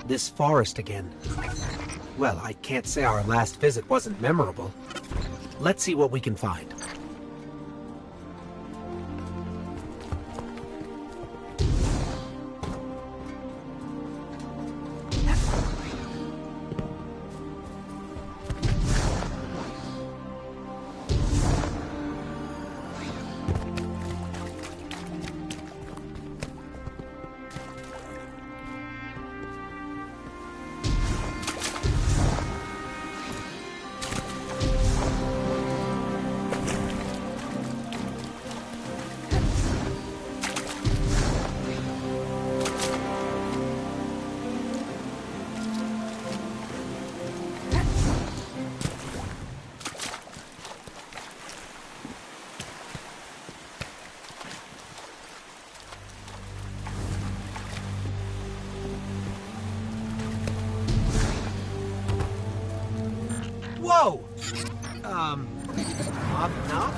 This forest again. Well, I can't say our last visit wasn't memorable. Let's see what we can find. Whoa! Knock?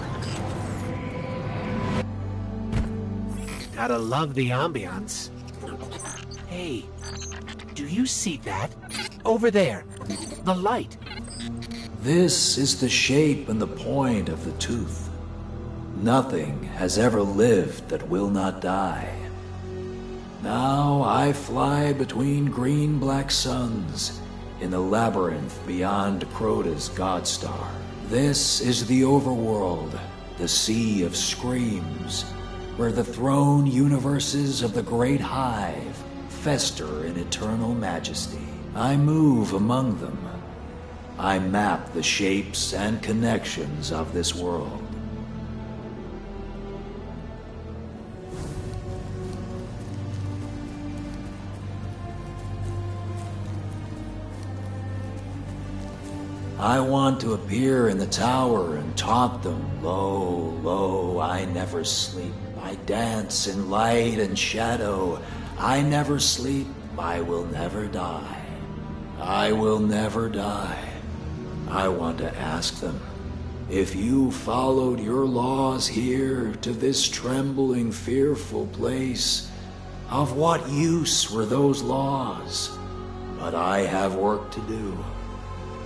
Gotta love the ambiance. Hey, do you see that? Over there, the light. This is the shape and the point of the tooth. Nothing has ever lived that will not die. Now I fly between green-black suns in the labyrinth beyond Crota's Godstar. This is the overworld, the sea of screams, where the throne universes of the Great Hive fester in eternal majesty. I move among them. I map the shapes and connections of this world. I want to appear in the tower and taunt them. Lo, lo, I never sleep. I dance in light and shadow. I never sleep. I will never die. I will never die. I want to ask them, if you followed your laws here to this trembling, fearful place, of what use were those laws? But I have work to do.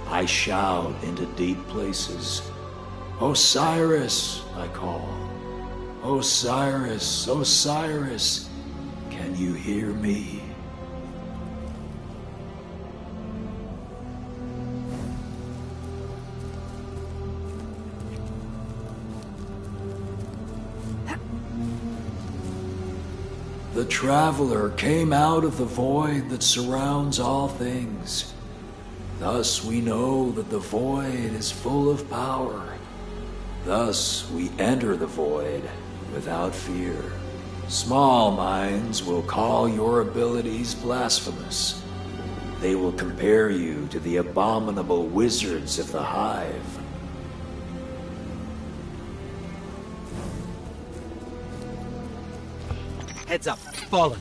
I shout into deep places. Osiris, I call. Osiris, Osiris, can you hear me? The traveler came out of the void that surrounds all things. Thus we know that the void is full of power. Thus we enter the void without fear. Small minds will call your abilities blasphemous. They will compare you to the abominable wizards of the Hive. Heads up, fallen.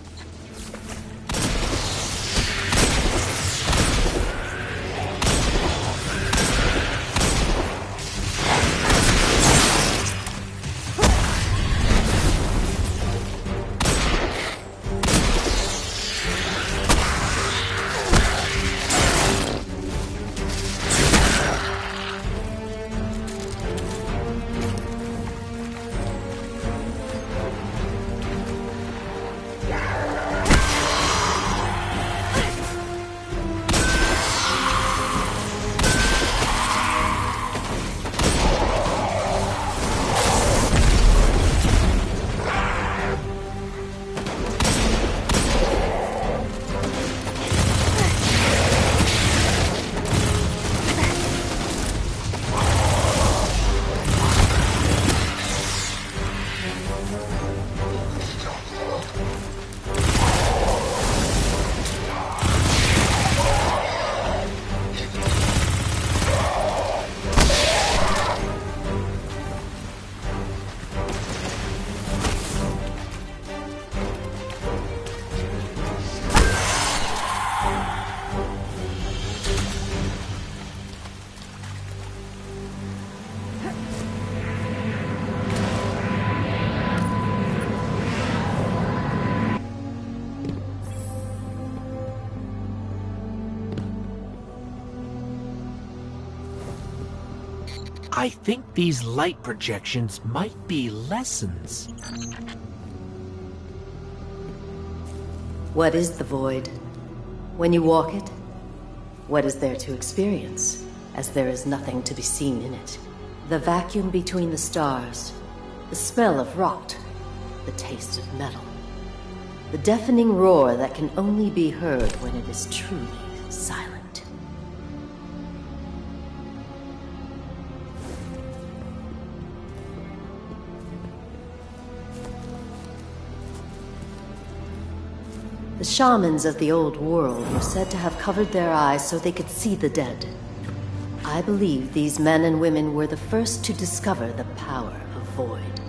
I think these light projections might be lessons. What is the void? When you walk it, what is there to experience, as there is nothing to be seen in it? The vacuum between the stars, the smell of rot, the taste of metal, the deafening roar that can only be heard when it is truly silent. The shamans of the old world were said to have covered their eyes so they could see the dead. I believe these men and women were the first to discover the power of void.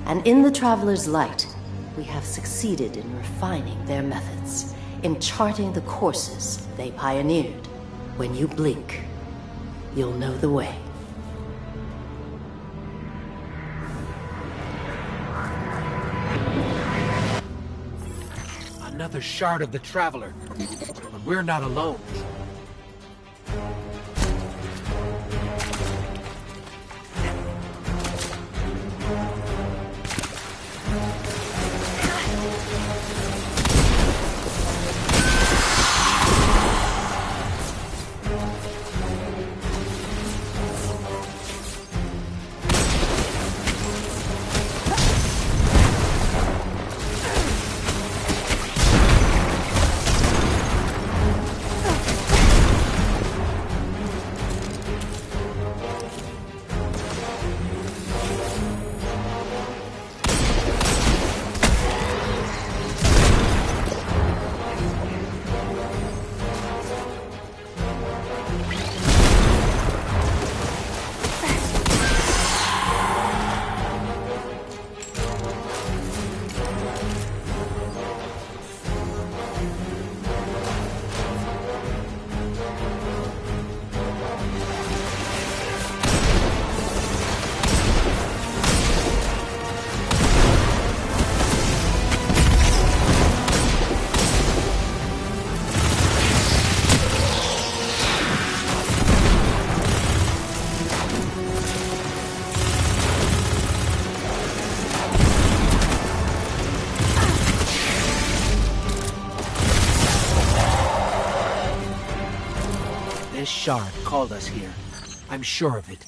And in the Traveler's Light, we have succeeded in refining their methods, in charting the courses they pioneered. When you blink, you'll know the way. Another shard of the Traveler. But we're not alone. This shard called us here. I'm sure of it.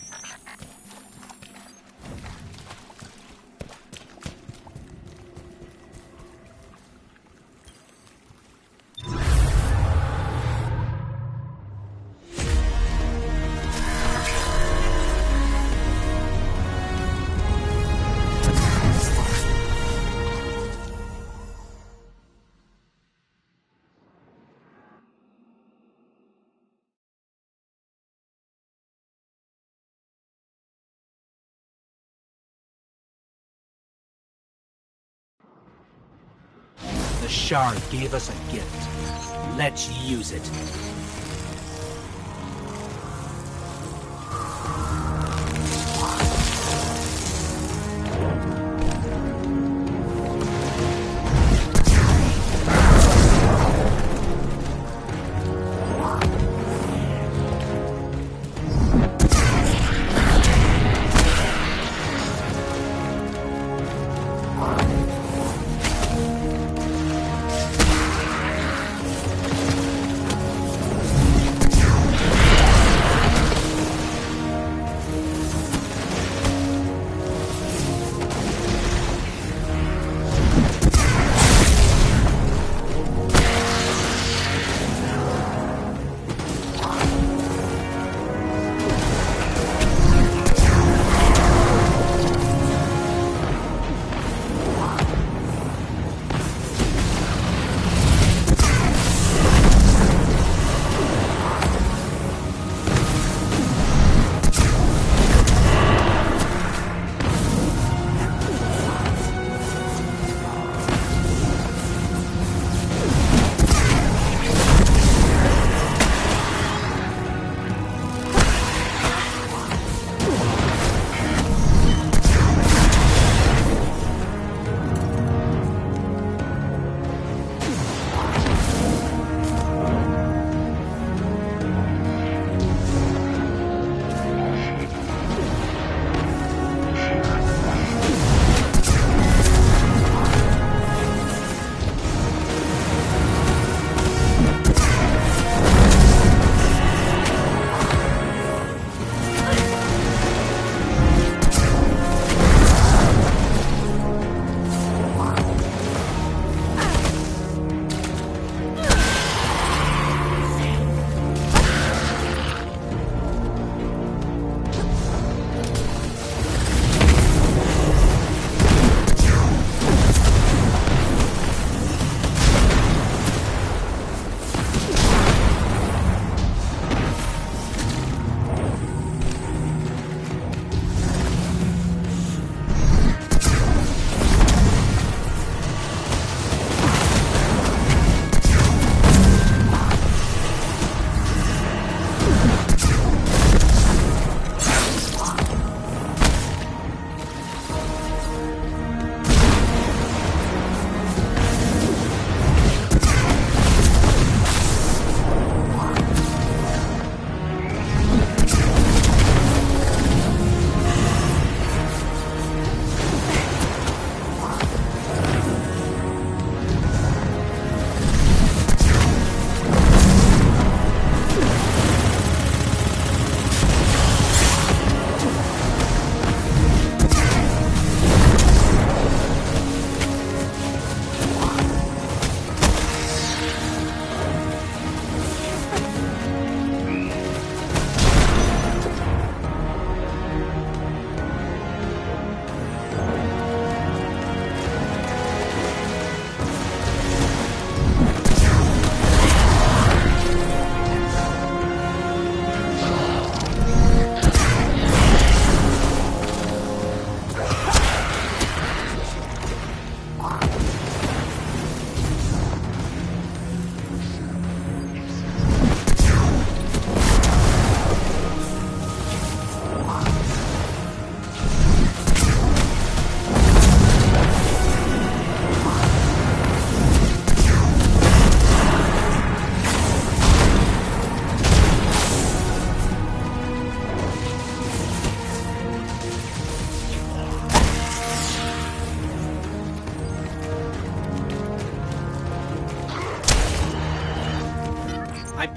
The shard gave us a gift. Let's use it.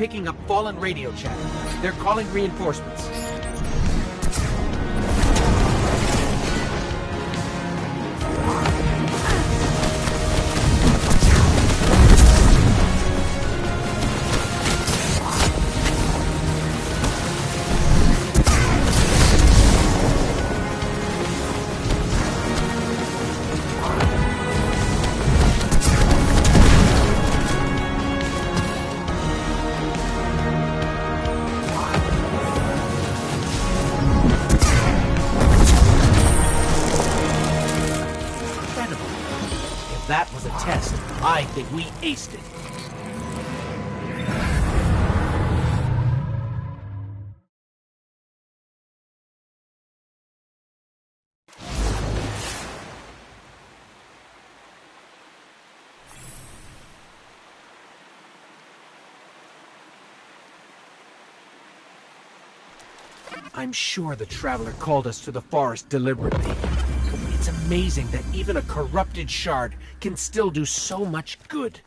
picking up fallen radio chatter. They're calling reinforcements. That was a test. I think we aced it. I'm sure the Traveler called us to the forest deliberately. It's amazing that even a corrupted shard can still do so much good.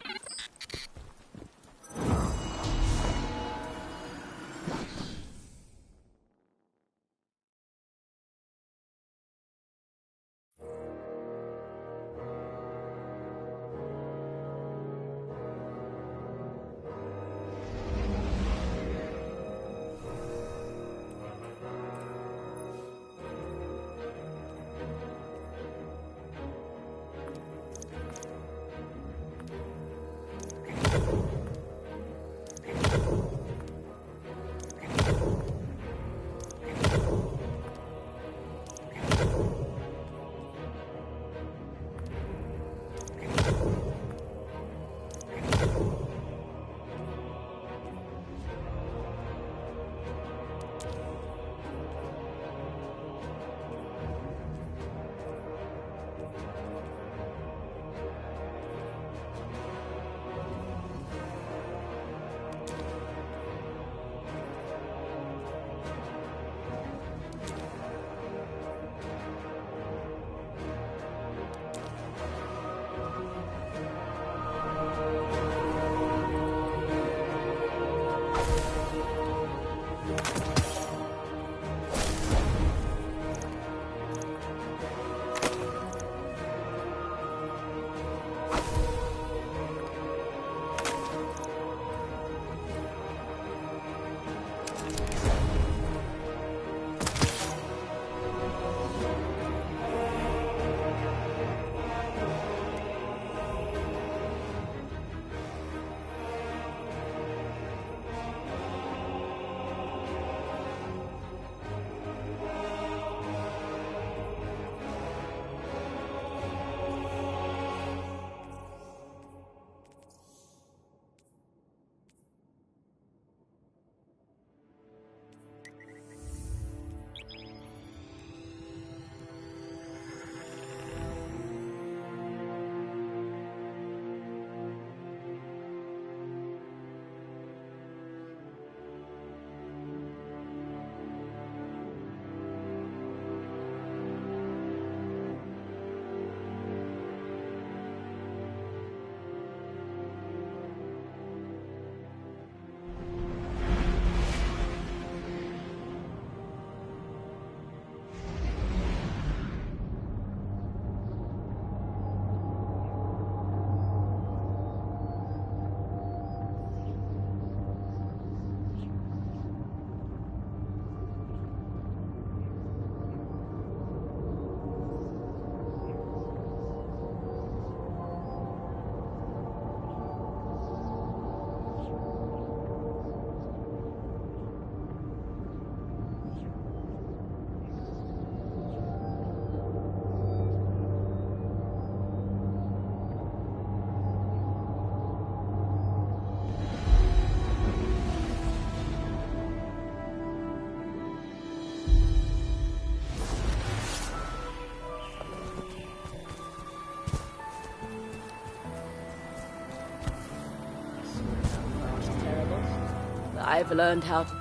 I've learned how to...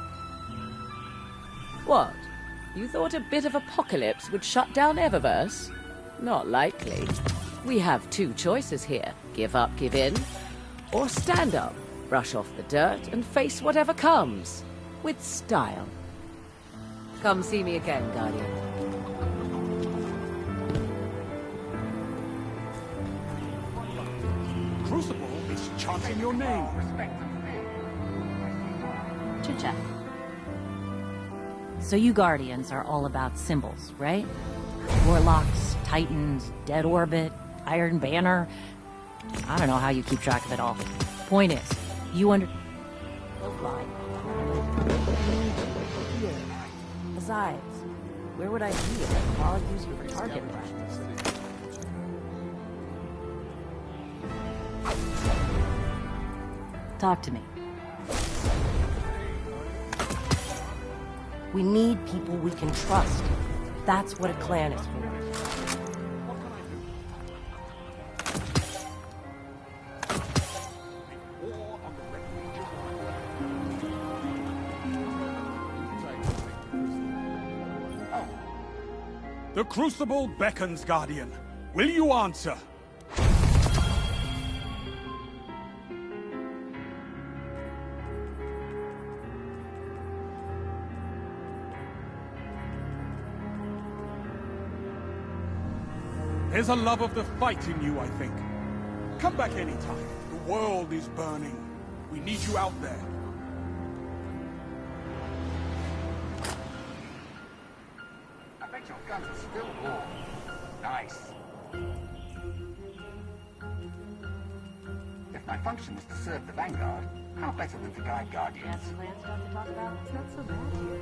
What? You thought a bit of apocalypse would shut down Eververse? Not likely. We have two choices here. Give up, give in, or stand up Brush off the dirt and face whatever comes. With style. Come see me again, Guardian. Crucible is chanting your name. Chit-chat. So you Guardians are all about symbols, right? Warlocks, Titans, Dead Orbit, Iron Banner. I don't know how you keep track of it all. Point is, you Besides, where would I be if I could all use you for target practice? Talk to me. We need people we can trust. That's what a clan is for. The Crucible beckons, Guardian. Will you answer? There's a love of the fight in you, I think. Come back anytime. The world is burning. We need you out there. I bet your guns are still warm. Nice. If my function was to serve the Vanguard, how better than to guide Guardians? Clan stuff to talk about? It's not so bad here.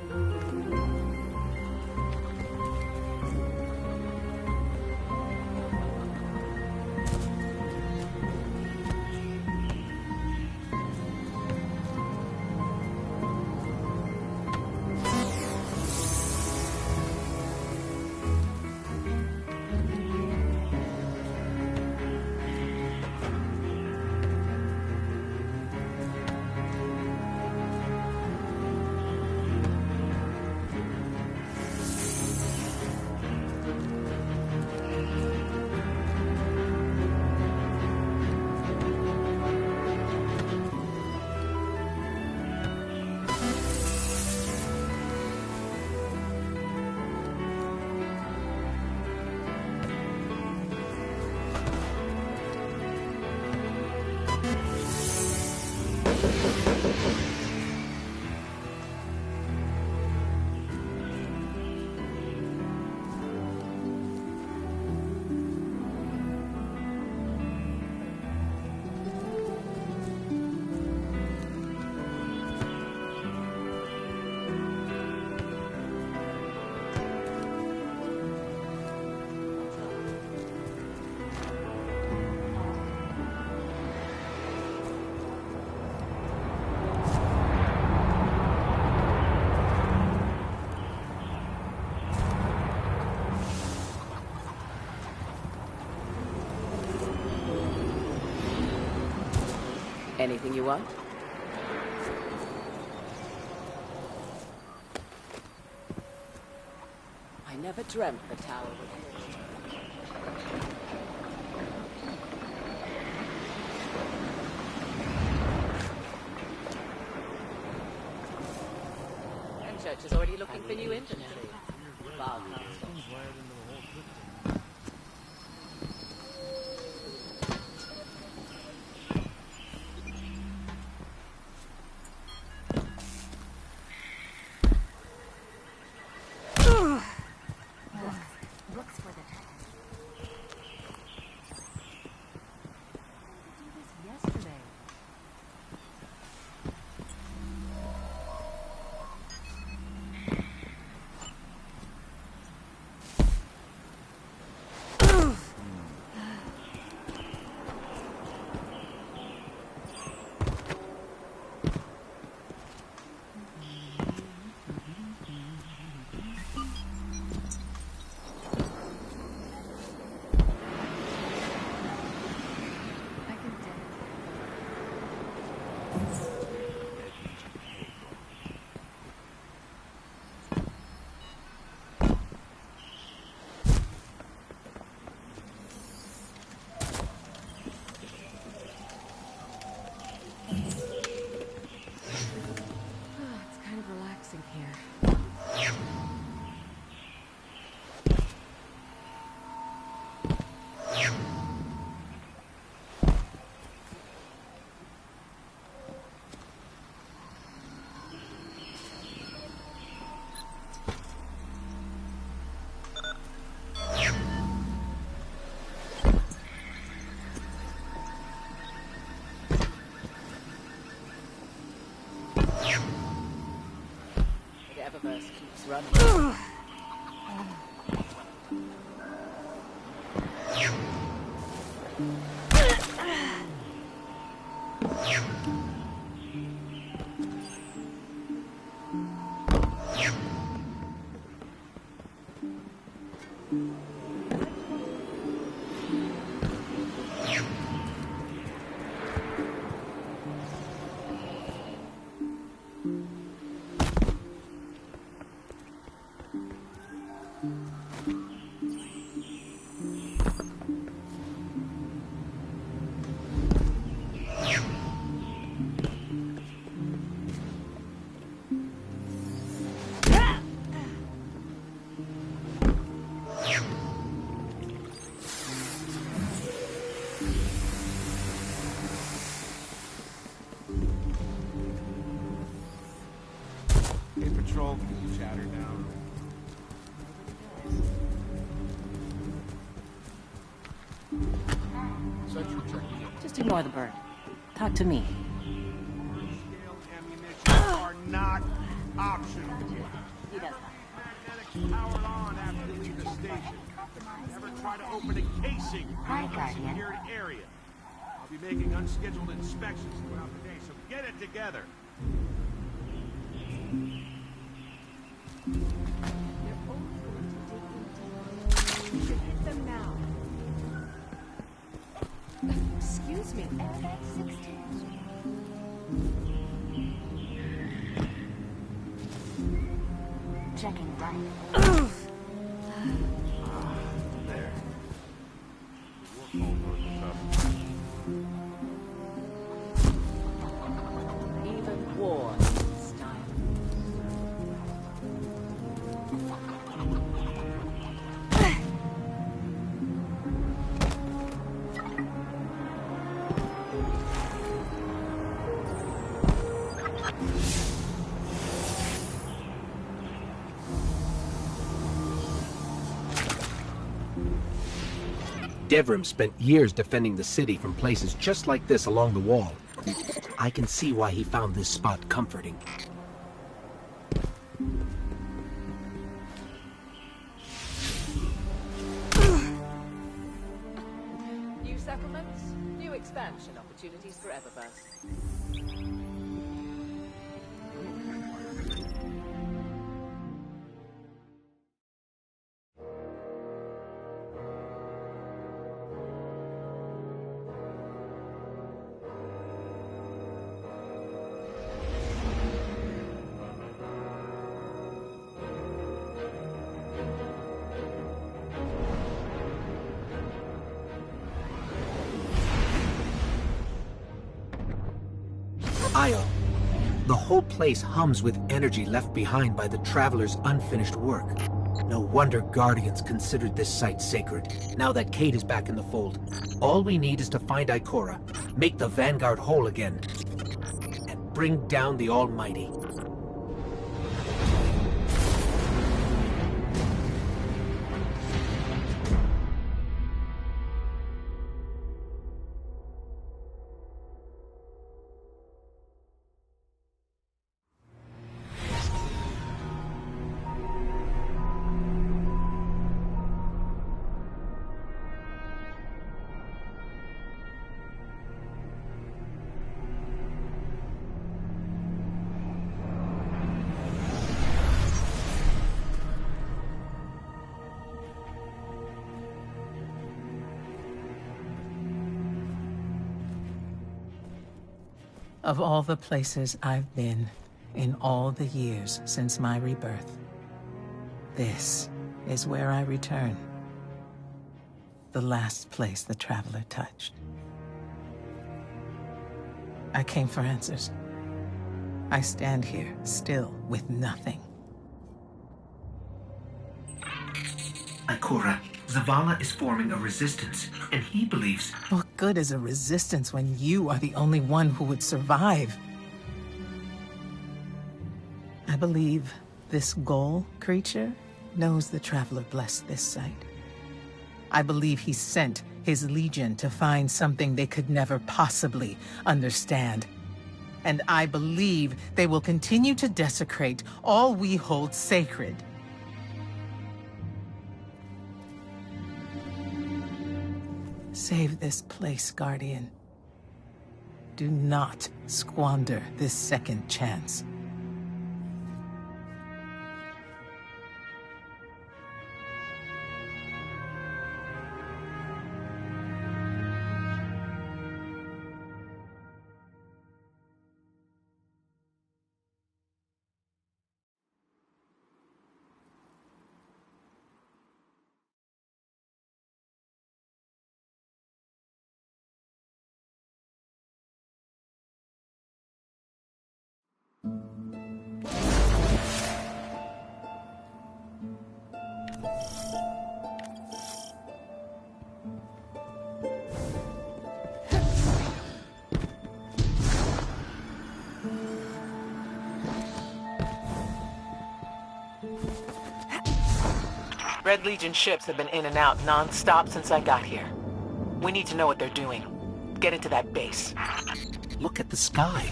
Anything you want? I never dreamt the tower would hurt. Church is already looking for new infantry. Wow. Eververse keeps running. Patrol, chatter down. Central check. Just ignore the bird. Talk to me. Scale ammunition are not optional. He does Magnetics powered on after you leave the station. Never try to open a casing in a secured area. I'll be making unscheduled inspections throughout the day, so get it together. Excuse me. Airbag 16. Checking right. There. Your phone knows what's up. Even war needs style. Devrim spent years defending the city from places just like this along the wall. I can see why he found this spot comforting. New settlements, new expansion opportunities for Eververse. Io. The whole place hums with energy left behind by the Traveler's unfinished work. No wonder Guardians considered this site sacred, now that Cait is back in the fold. All we need is to find Ikora, make the Vanguard whole again, and bring down the Almighty. Of all the places I've been in all the years since my rebirth, this is where I return. The last place the Traveler touched. I came for answers. I stand here, still, with nothing. Ikora, Zavala is forming a resistance, and he believes... What good is a resistance when you are the only one who would survive? I believe this Ghoul creature knows the Traveler blessed this site. I believe he sent his legion to find something they could never possibly understand. And I believe they will continue to desecrate all we hold sacred. Save this place, Guardian. Do not squander this second chance. Red Legion ships have been in and out non-stop since I got here. We need to know what they're doing. Get into that base. Look at the sky.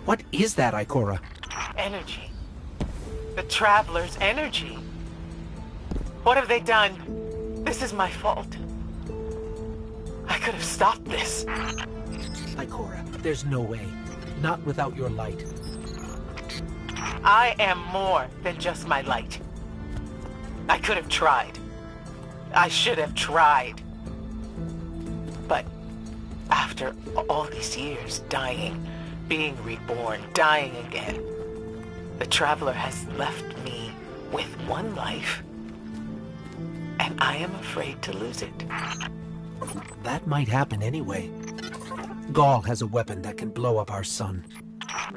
What is that, Ikora? Energy. The Traveler's energy. What have they done? This is my fault. I could have stopped this. Ikora, there's no way. Not without your light. I am more than just my light. I could have tried. I should have tried. But after all these years, dying, being reborn, dying again, the Traveler has left me with one life, and I am afraid to lose it. That might happen anyway. Gaul has a weapon that can blow up our sun.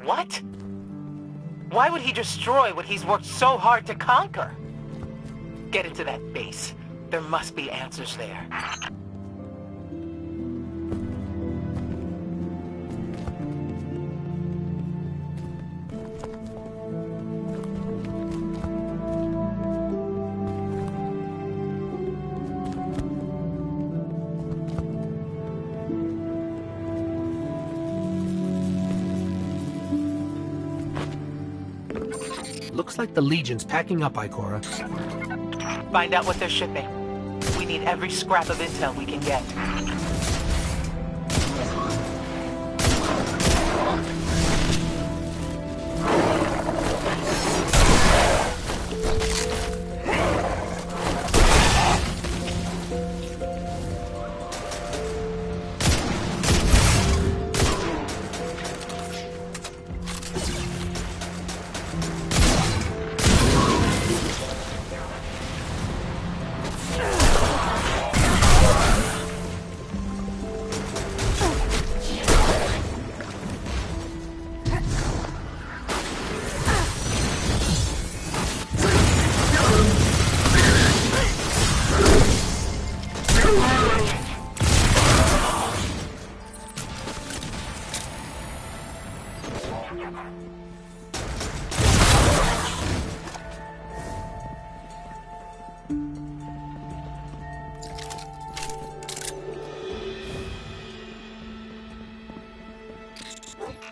What? Why would he destroy what he's worked so hard to conquer? Get into that base. There must be answers there. Looks like the Legion's packing up, Ikora. Find out what they're shipping. We need every scrap of intel we can get.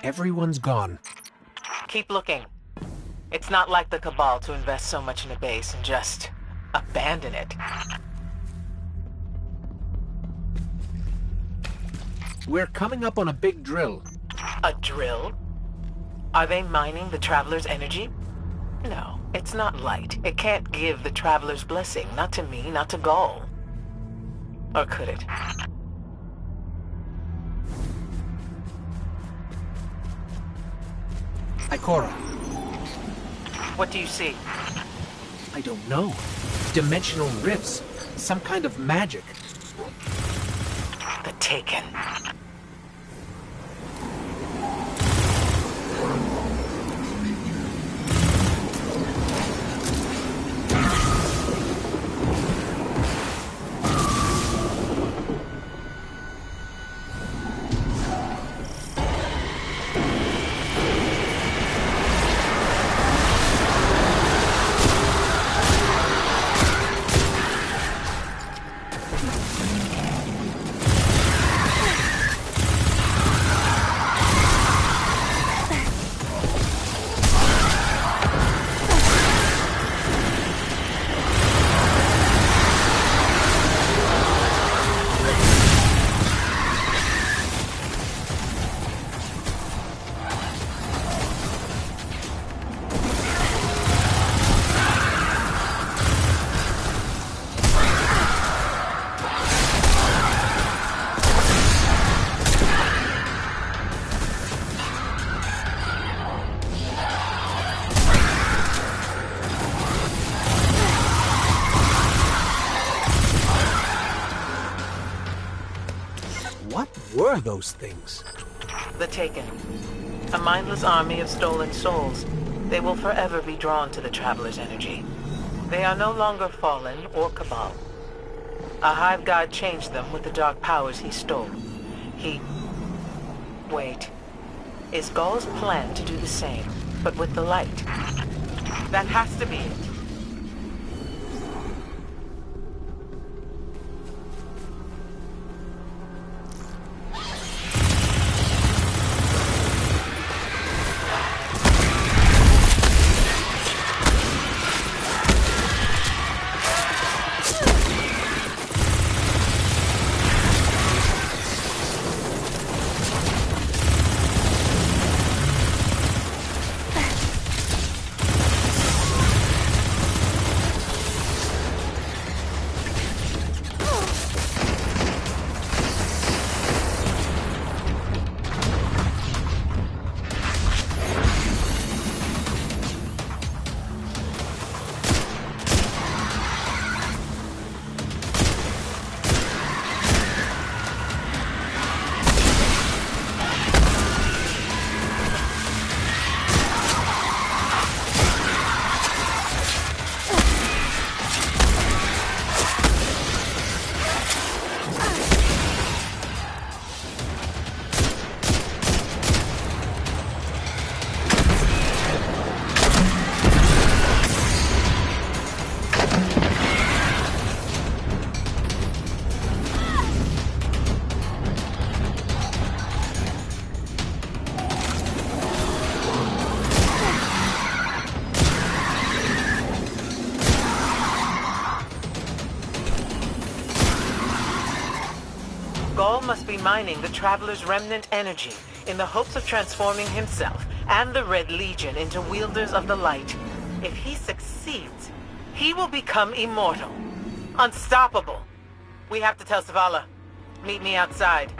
Everyone's gone. Keep looking. It's not like the Cabal to invest so much in a base and just abandon it. We're coming up on a big drill. A drill? Are they mining the Traveler's energy? No, it's not light. It can't give the Traveler's blessing. Not to me, not to Gaul. Or could it? Ikora. What do you see? I don't know. Dimensional rifts. Some kind of magic. The Taken. were those things? The Taken. A mindless army of stolen souls. They will forever be drawn to the Traveler's energy. They are no longer Fallen or Cabal. A Hive God changed them with the dark powers he stole. Wait. Is Ghaul's plan to do the same, but with the light? That has to be it. Ghaul must be mining the Traveler's remnant energy in the hopes of transforming himself and the Red Legion into wielders of the light. If he succeeds, he will become immortal. Unstoppable. We have to tell Zavala. Meet me outside.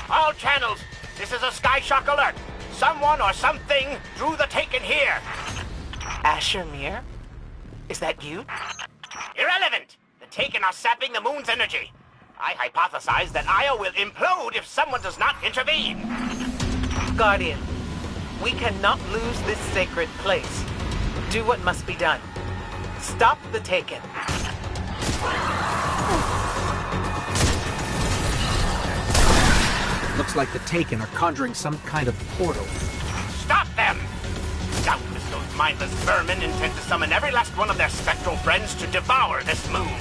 All channels, this is a Skyshock alert. Someone or something drew the Taken here. Asher Mir? Is that you? Irrelevant. The Taken are sapping the moon's energy. I hypothesize that Io will implode if someone does not intervene. Guardian, we cannot lose this sacred place. Do what must be done. Stop the Taken. Looks like the Taken are conjuring some kind of portal. Stop them! Doubtless those mindless vermin intend to summon every last one of their spectral friends to devour this moon.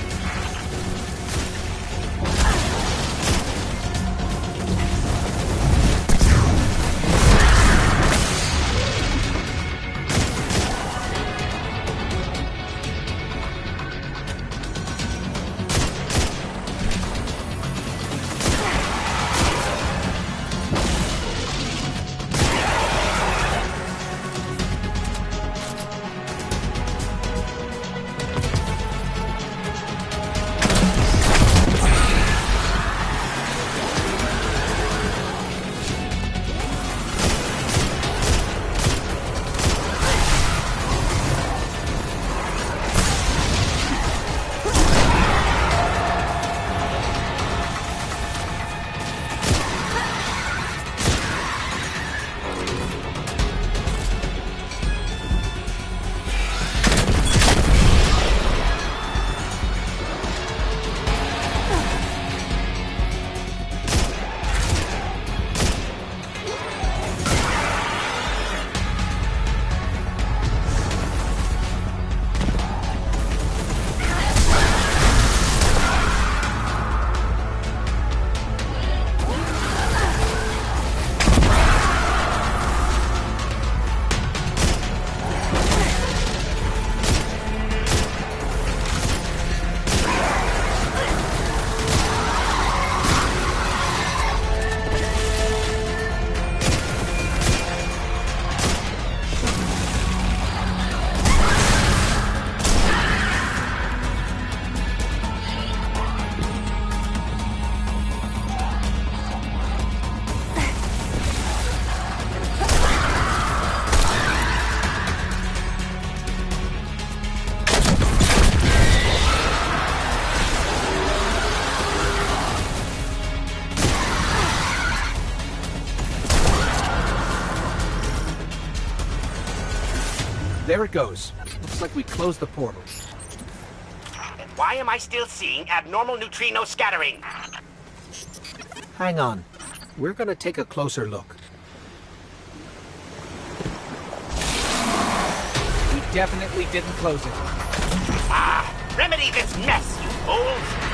There it goes. Looks like we closed the portal. And why am I still seeing abnormal neutrino scattering? Hang on. We're gonna take a closer look. We definitely didn't close it. Ah! Remedy this mess, you fools!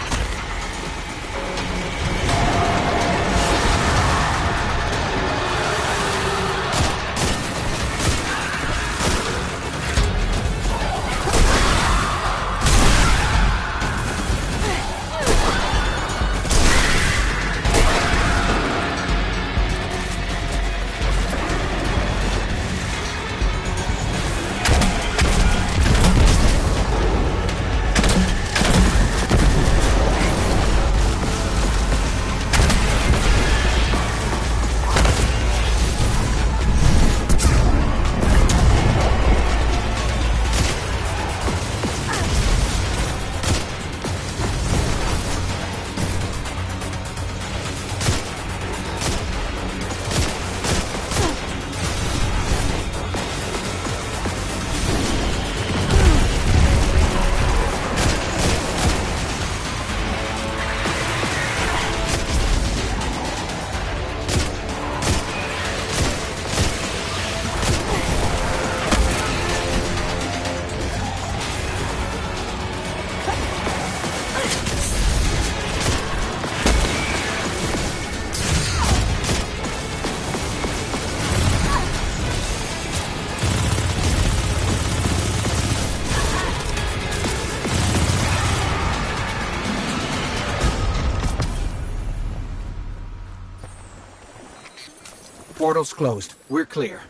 Portal's closed. We're clear.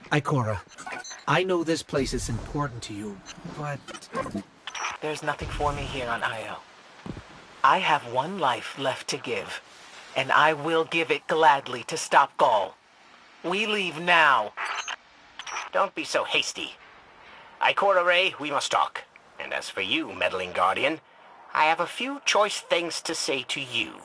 Ikora, I know this place is important to you, but... There's nothing for me here on Io. I have one life left to give, and I will give it gladly to stop Gaul. We leave now. Don't be so hasty. Ikora Rey, we must talk. And as for you, meddling Guardian, I have a few choice things to say to you.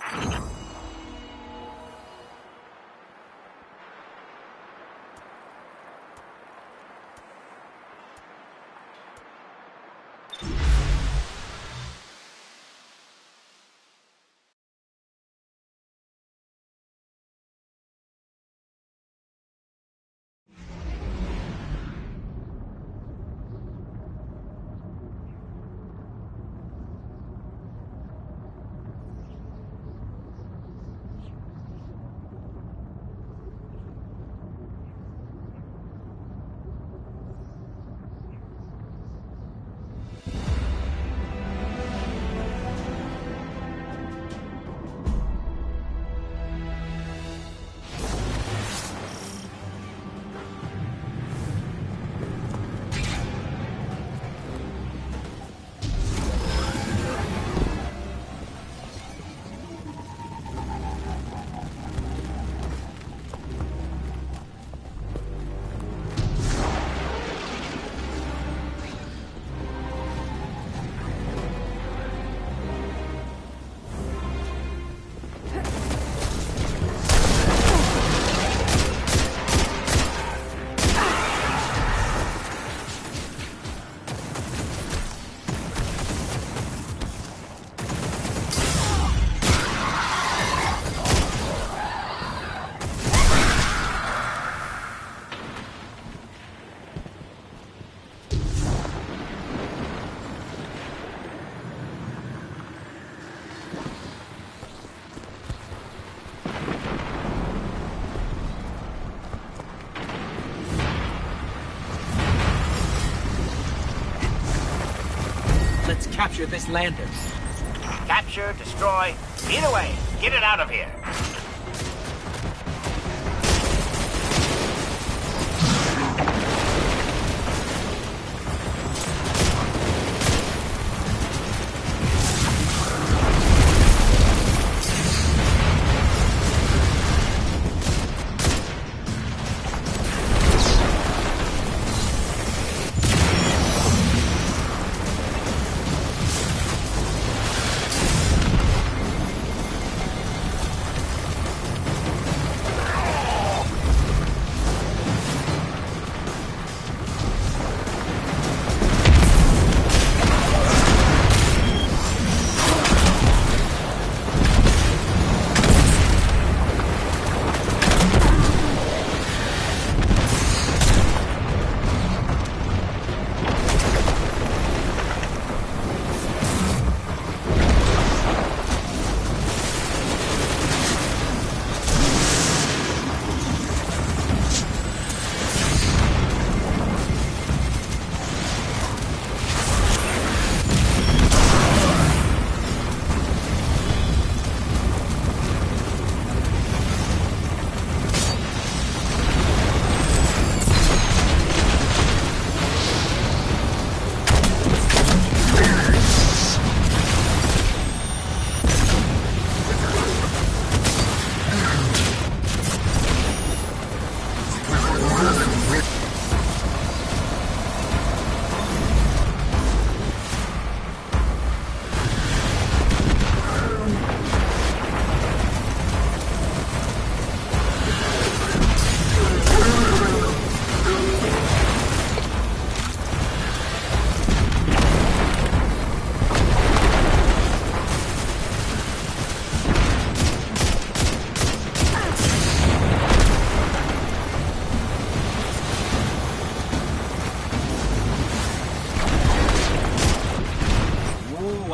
Let's capture this lander. Capture, destroy, either way, get it out of here.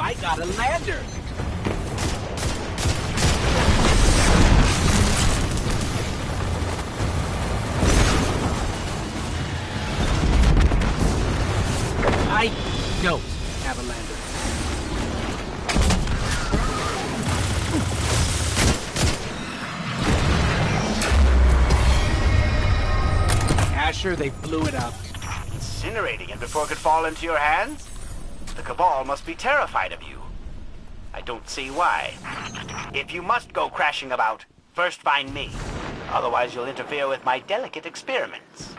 I got a lander. I don't have a lander. Asher, they blew it up. Incinerating it before it could fall into your hands? The Cabal must be terrified of you. I don't see why. If you must go crashing about, first find me. Otherwise you'll interfere with my delicate experiments.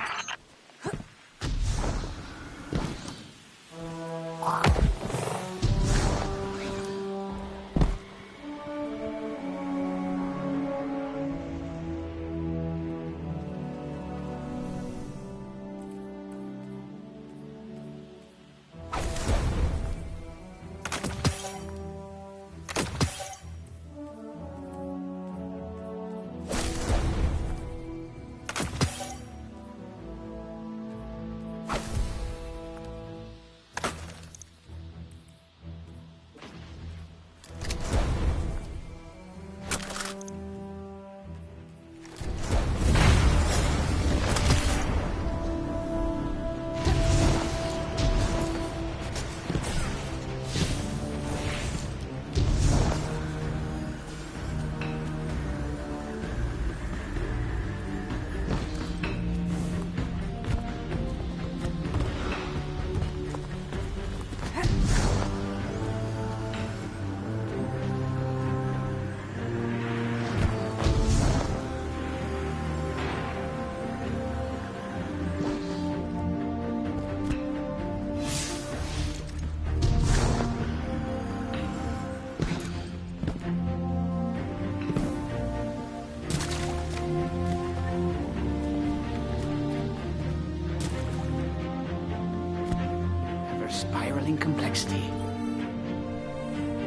Spiraling complexity.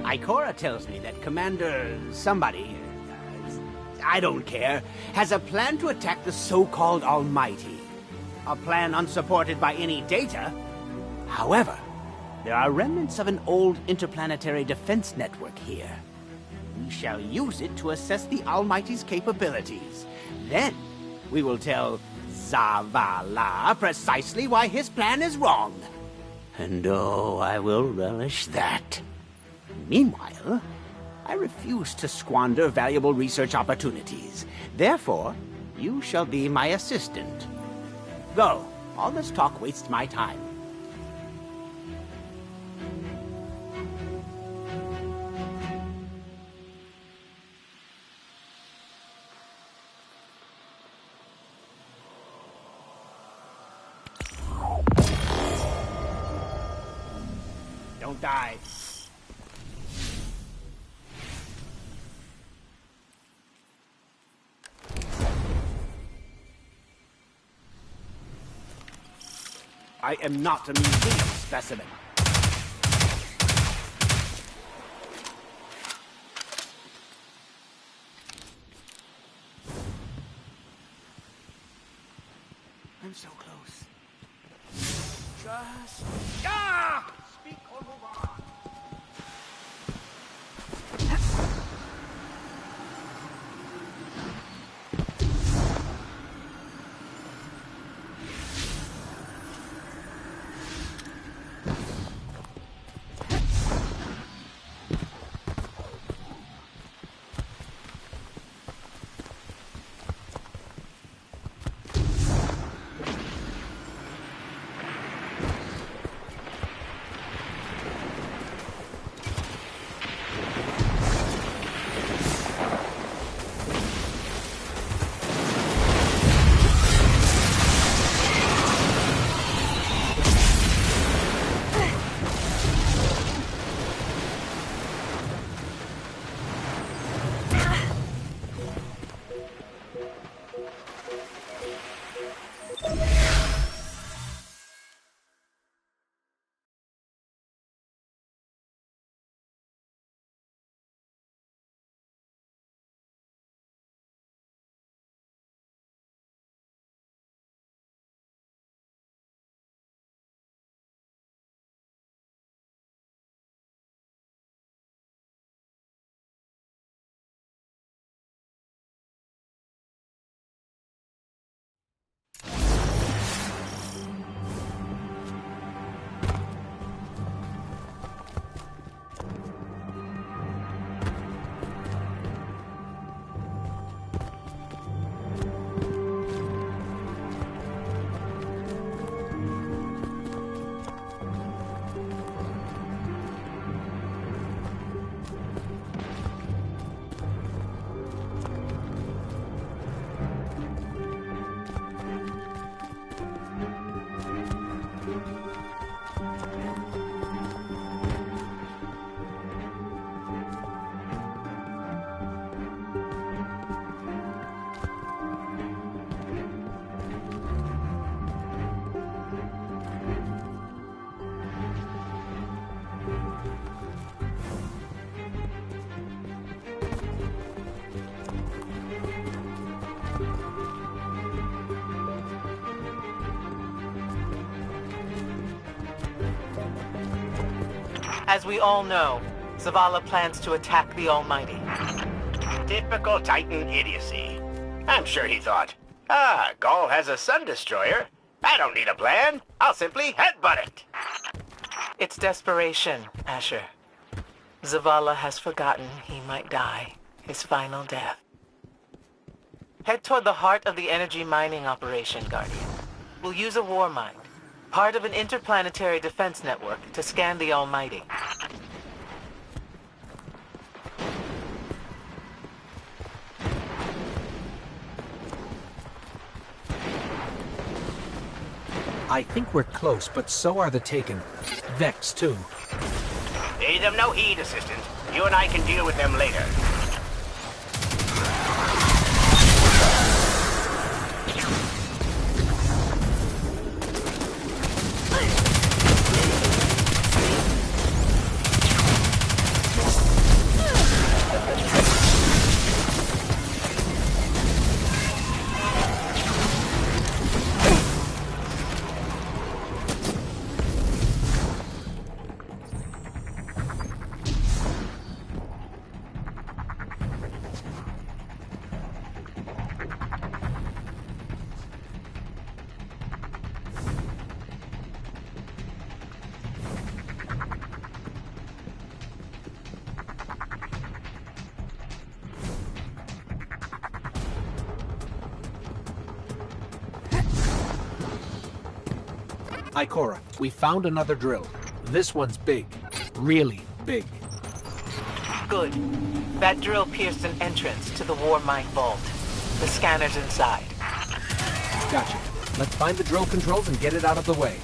Ikora tells me that Commander somebody, I don't care, has a plan to attack the so-called Almighty. A plan unsupported by any data. However, there are remnants of an old interplanetary defense network here. We shall use it to assess the Almighty's capabilities. Then, we will tell Zavala precisely why his plan is wrong. And oh, I will relish that. Meanwhile, I refuse to squander valuable research opportunities. Therefore, you shall be my assistant. Go. All this talk wastes my time. Don't die. I am not a museum specimen. I'm so close. Just... Ah! Speak or move on. As we all know, Zavala plans to attack the Almighty. Typical Titan idiocy. I'm sure he thought, Gaul has a sun destroyer. I don't need a plan. I'll simply headbutt it. It's desperation, Asher. Zavala has forgotten he might die, his final death. Head toward the heart of the energy mining operation, Guardian. We'll use a war mind, part of an interplanetary defense network, to scan the Almighty. I think we're close, but so are the Taken. Vex, too. Pay them no heed, Assistant. You and I can deal with them later. Ikora, we found another drill. This one's big. Really big. Good. That drill pierced an entrance to the war mine vault. The scanner's inside. Gotcha. Let's find the drill controls and get it out of the way.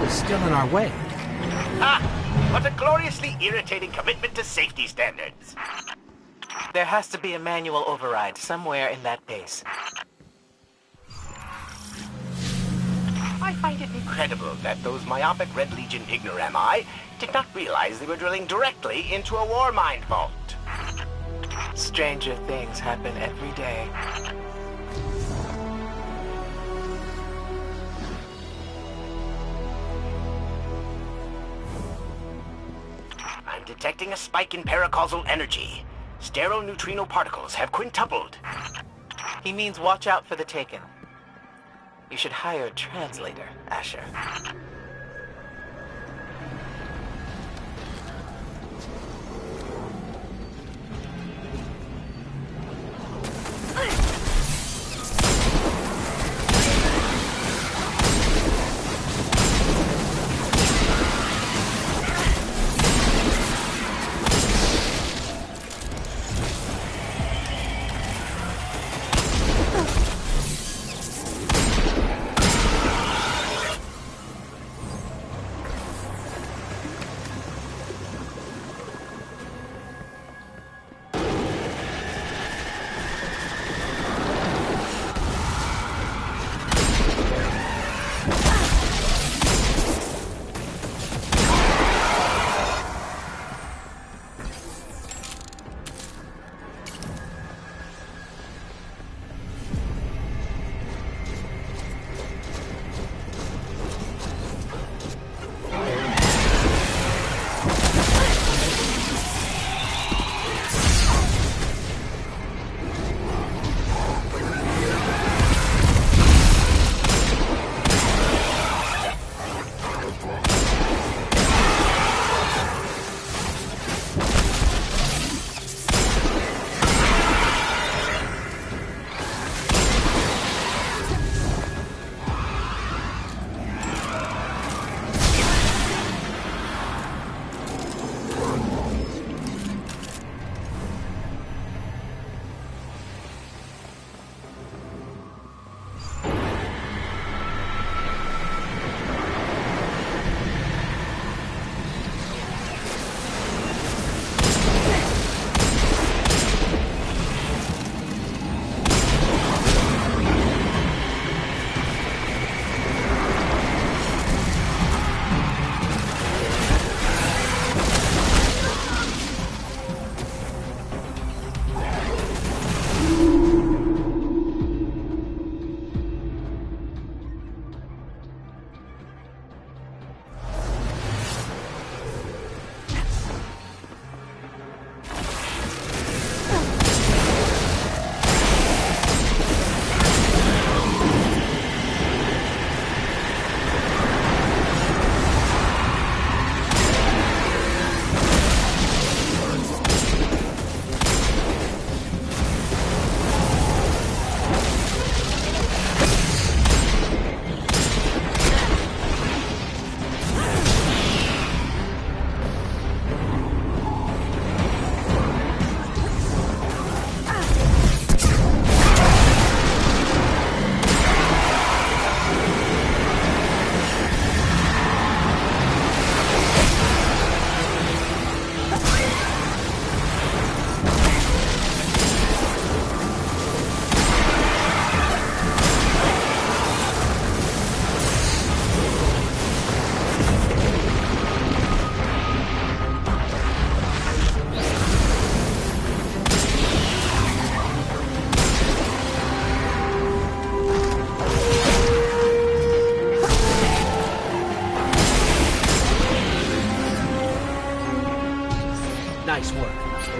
Still in our way. What a gloriously irritating commitment to safety standards. There has to be a manual override somewhere in that base. I find it incredible that those myopic Red Legion ignoramai did not realize they were drilling directly into a war mine vault. Stranger things happen every day. Detecting a spike in paracausal energy. Stereoneutrino particles have quintupled. He means watch out for the Taken. You should hire a translator, Asher.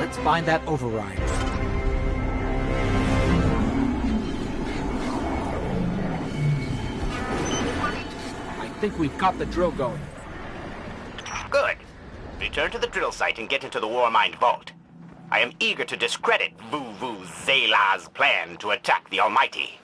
Let's find that override. I think we've got the drill going. Good. Return to the drill site and get into the Warmind vault. I am eager to discredit Vuvu Zayla's plan to attack the Almighty.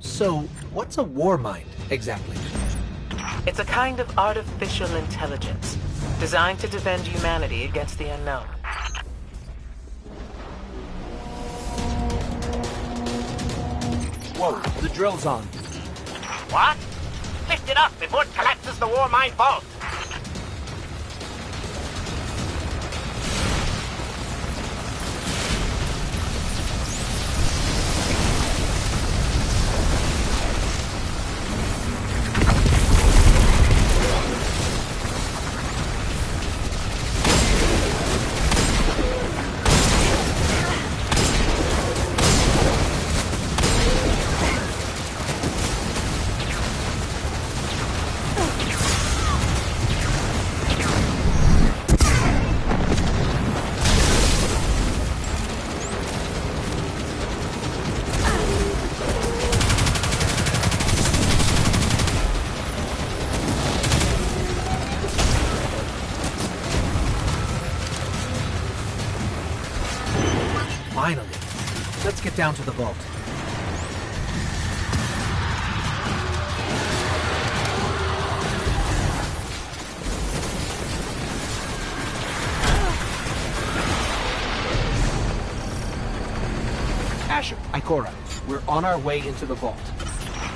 So, what's a Warmind, exactly? It's a kind of artificial intelligence, designed to defend humanity against the unknown. Whoa, the drill's on. What? Lift it up before it collapses the Warmind vault! Finally. Let's get down to the vault. Asher, Ikora, we're on our way into the vault.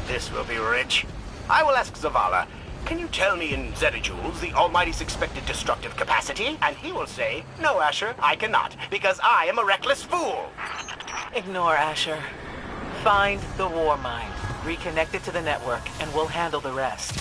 This will be rich. I will ask Zavala, can you tell me in zetajoules the Almighty's expected destructive capacity? And he will say, no, Asher, I cannot, because I am a reckless fool. Ignore Asher. Find the Warmind, reconnect it to the network, and we'll handle the rest.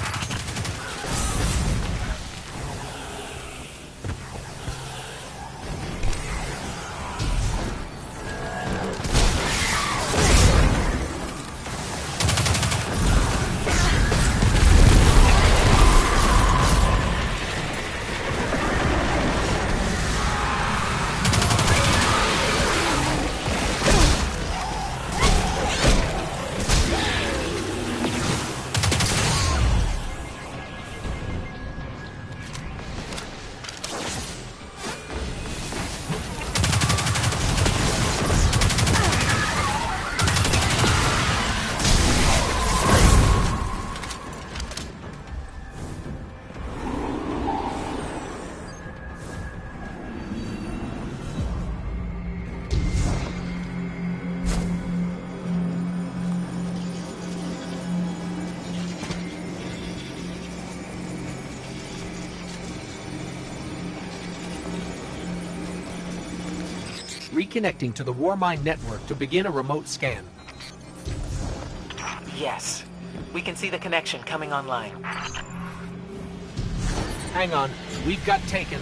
Reconnecting to the Warmind network to begin a remote scan. Yes. We can see the connection coming online. Hang on. We've got taken.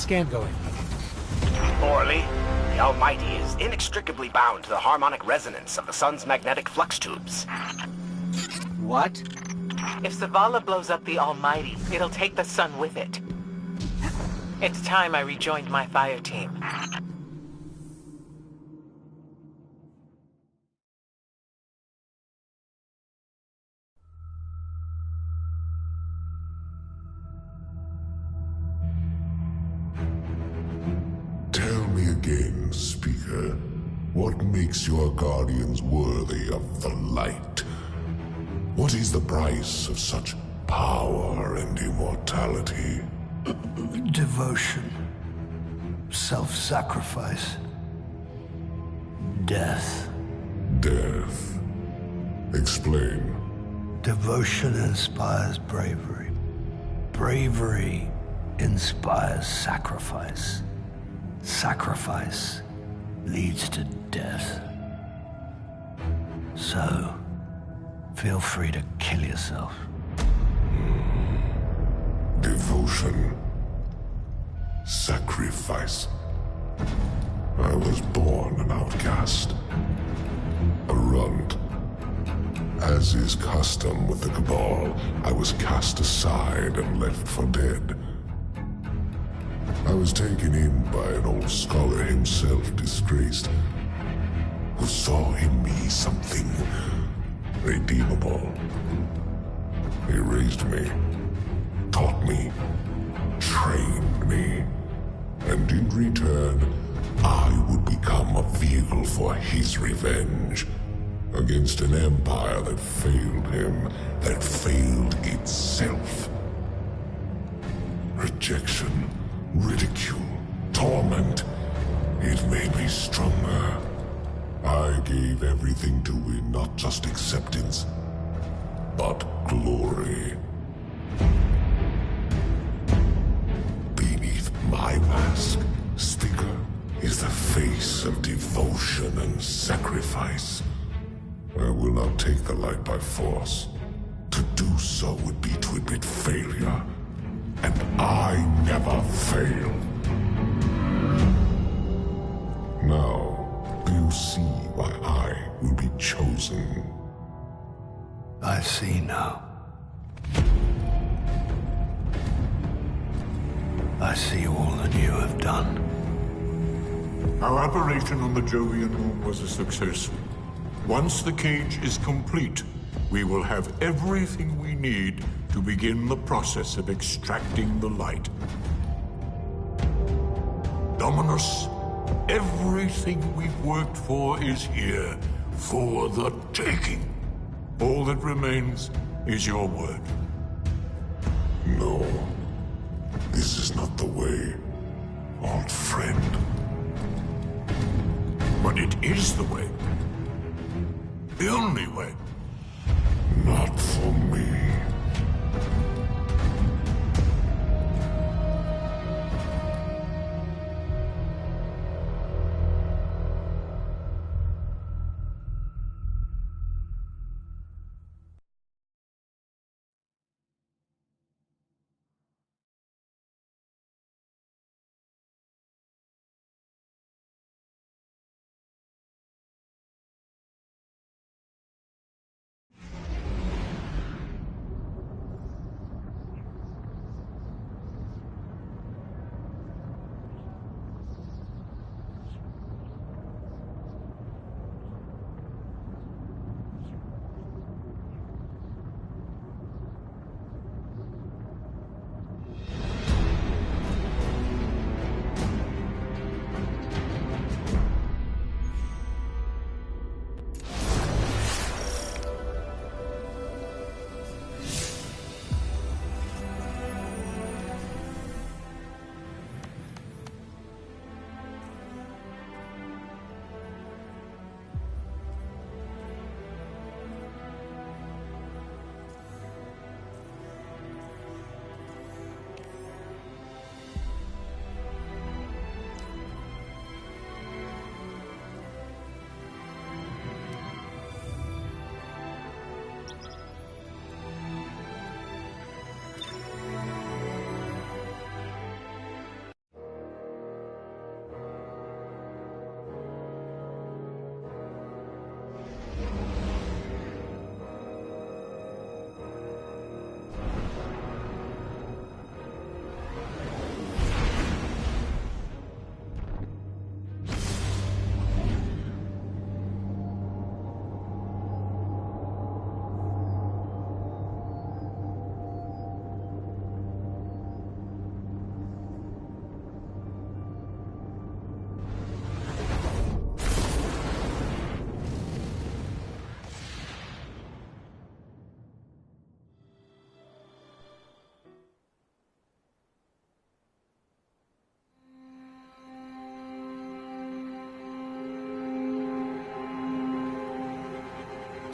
scan going? Poorly. The Almighty is inextricably bound to the harmonic resonance of the sun's magnetic flux tubes. What? If Zavala blows up the Almighty, it'll take the sun with it. It's time I rejoined my fire team. Seeker, what makes your guardians worthy of the light? What is the price of such power and immortality? Devotion. Self-sacrifice. Death. Death. Explain. Devotion inspires bravery. Bravery inspires sacrifice. Sacrifice leads to death. So, feel free to kill yourself. Devotion. Sacrifice. I was born an outcast. A runt. As is custom with the Cabal, I was cast aside and left for dead. I was taken in by an old scholar himself, disgraced, who saw in me something redeemable. He raised me, taught me, trained me, and in return, I would become a vehicle for his revenge against an empire that failed him, that failed itself. Rejection, ridicule, torment. It made me stronger. I gave everything to win not just acceptance, but glory. Beneath my mask, Sticker is the face of devotion and sacrifice. I will not take the light by force. To do so would be to admit failure. And I never fail. Now, do you see why I will be chosen? I see now. I see all that you have done. Our operation on the Jovian moon was a success. Once the cage is complete, we will have everything we need to begin the process of extracting the light. Dominus, everything we've worked for is here, for the taking. All that remains is your word. No, this is not the way, old friend. But it is the way. The only way. Not for me.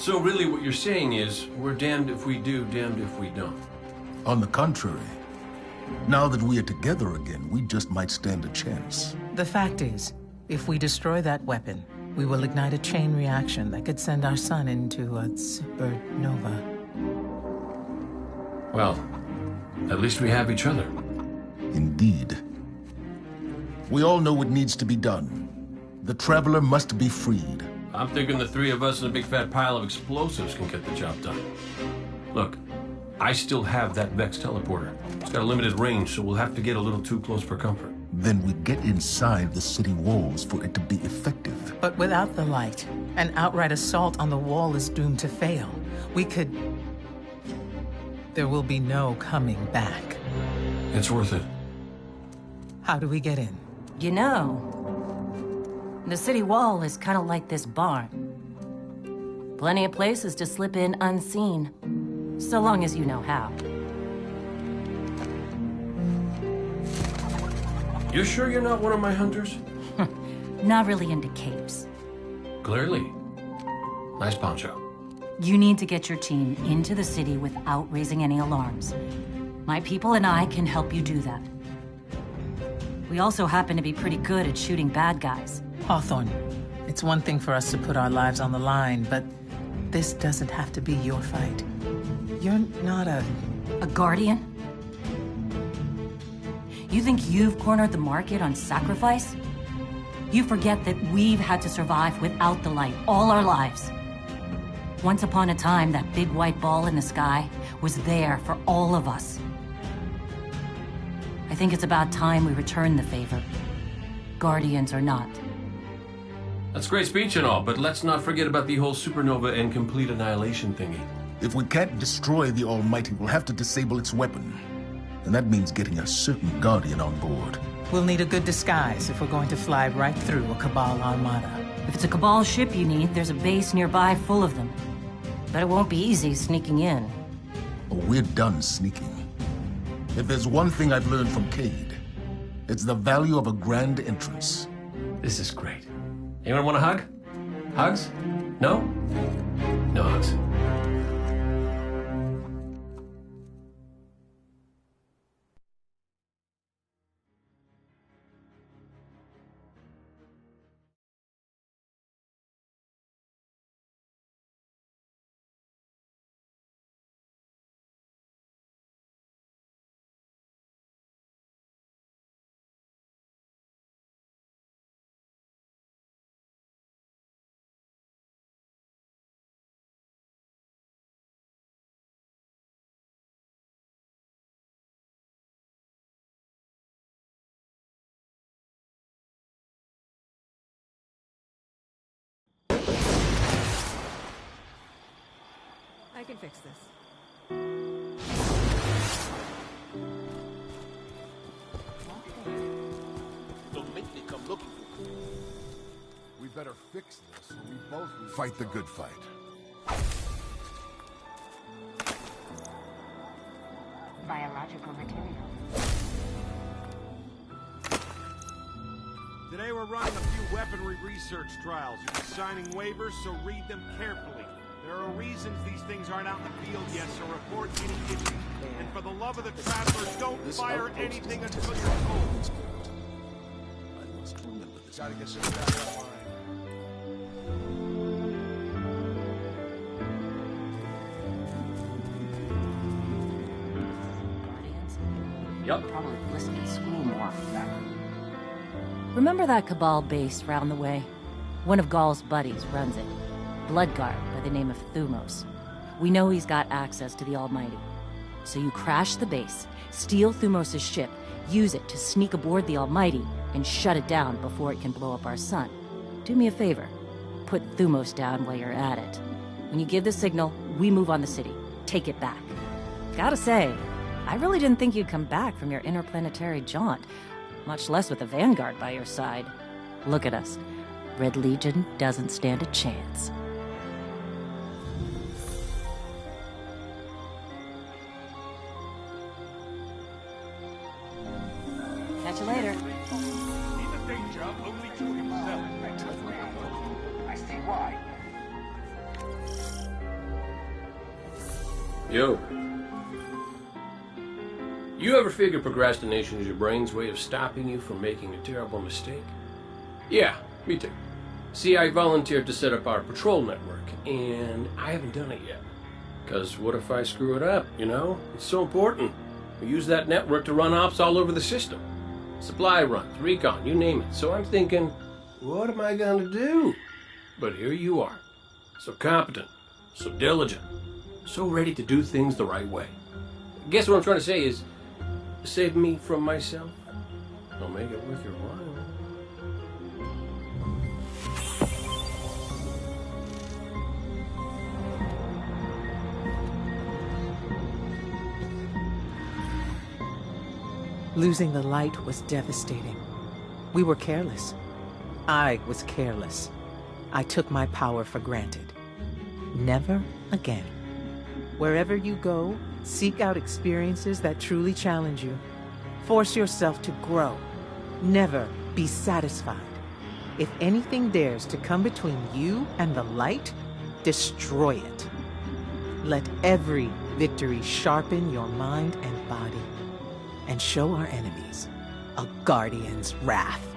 So really what you're saying is, we're damned if we do, damned if we don't. On the contrary, now that we are together again, we just might stand a chance. The fact is, if we destroy that weapon, we will ignite a chain reaction that could send our sun into a supernova. Well, at least we have each other. Indeed. We all know what needs to be done. The Traveler must be freed. I'm thinking the three of us and a big fat pile of explosives can get the job done. Look, I still have that Vex teleporter. It's got a limited range, so we'll have to get a little too close for comfort. Then we get inside the city walls for it to be effective. But without the light, an outright assault on the wall is doomed to fail. We could... There will be no coming back. It's worth it. How do we get in? You know, the city wall is kind of like this barn. Plenty of places to slip in unseen, so long as you know how. You sure you're not one of my hunters? Not really into capes. Clearly. Nice poncho. You need to get your team into the city without raising any alarms. My people and I can help you do that. We also happen to be pretty good at shooting bad guys. Hawthorne, it's one thing for us to put our lives on the line, but this doesn't have to be your fight. You're not a Guardian? You think you've cornered the market on sacrifice? You forget that we've had to survive without the light all our lives. Once upon a time, that big white ball in the sky was there for all of us. I think it's about time we return the favor. Guardians or not. That's great speech and all, but let's not forget about the whole supernova and complete annihilation thingy. If we can't destroy the Almighty, we'll have to disable its weapon. And that means getting a certain Guardian on board. We'll need a good disguise if we're going to fly right through a Cabal armada. If it's a Cabal ship you need, there's a base nearby full of them. But it won't be easy sneaking in. Oh, we're done sneaking. If there's one thing I've learned from Cayde, it's the value of a grand entrance. This is great. Anyone want a hug? Hugs? No? No hugs. I can fix this. Don't make me come looking for you. We better fix this, or we both fight the good fight. Biological material. Today we're running a few weaponry research trials. You'll be signing waivers, so read them carefully. There are reasons these things aren't out in the field yet, so report any issues. And for the love of the Travelers, don't fire anything until you're told. I must remember this. Gotta get this back online. Yep. Probably listen at school more. Remember that Cabal base round the way? One of Ghaul's buddies runs it. Bloodguard by the name of Thumos. We know he's got access to the Almighty. So you crash the base, steal Thumos' ship, use it to sneak aboard the Almighty, and shut it down before it can blow up our sun. Do me a favor. Put Thumos down while you're at it. When you give the signal, we move on the city. Take it back. Gotta say, I really didn't think you'd come back from your interplanetary jaunt, much less with the Vanguard by your side. Look at us. Red Legion doesn't stand a chance. Catch you later. He's a danger only to himself. I see why. Yo. You ever figure procrastination is your brain's way of stopping you from making a terrible mistake? Yeah, me too. See, I volunteered to set up our patrol network, and I haven't done it yet. Because what if I screw it up, you know? It's so important. We use that network to run ops all over the system. Supply runs, recon, you name it. So I'm thinking, what am I going to do? But here you are. So competent, so diligent, so ready to do things the right way. Guess what I'm trying to say is, save me from myself. I'll make it worth your while. Losing the light was devastating. We were careless. I was careless. I took my power for granted. Never again. Wherever you go, seek out experiences that truly challenge you. Force yourself to grow. Never be satisfied. If anything dares to come between you and the light, destroy it. Let every victory sharpen your mind and body, and show our enemies a Guardian's wrath.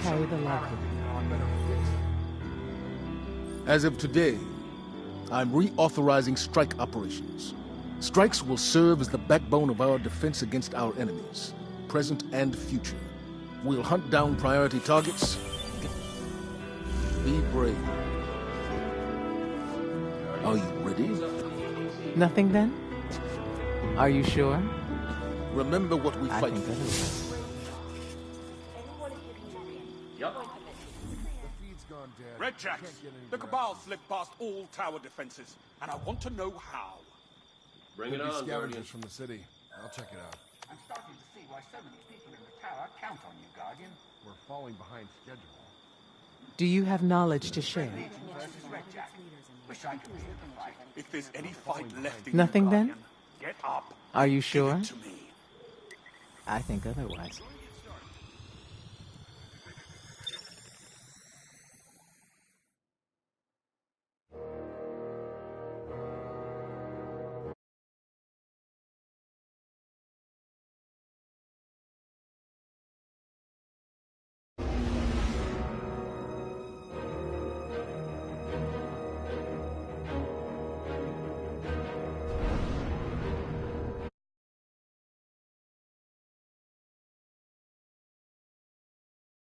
Carry the light. As of today, I'm reauthorizing strike operations. Strikes will serve as the backbone of our defense against our enemies, present and future. We'll hunt down priority targets. Be brave. Are you ready? Nothing then? Are you sure? Remember what we fight for. Red Jacks, the Cabal slipped past all tower defenses, and I want to know how. Bring it on, Guardians from the city. I'll check it out. I'm starting to see why so many people in the tower count on you, Guardian. We're falling behind schedule. Do you have knowledge to share? If there's any fight left in Nothing you, then? Guardian, get up. Are you sure? Give it to me. I think otherwise.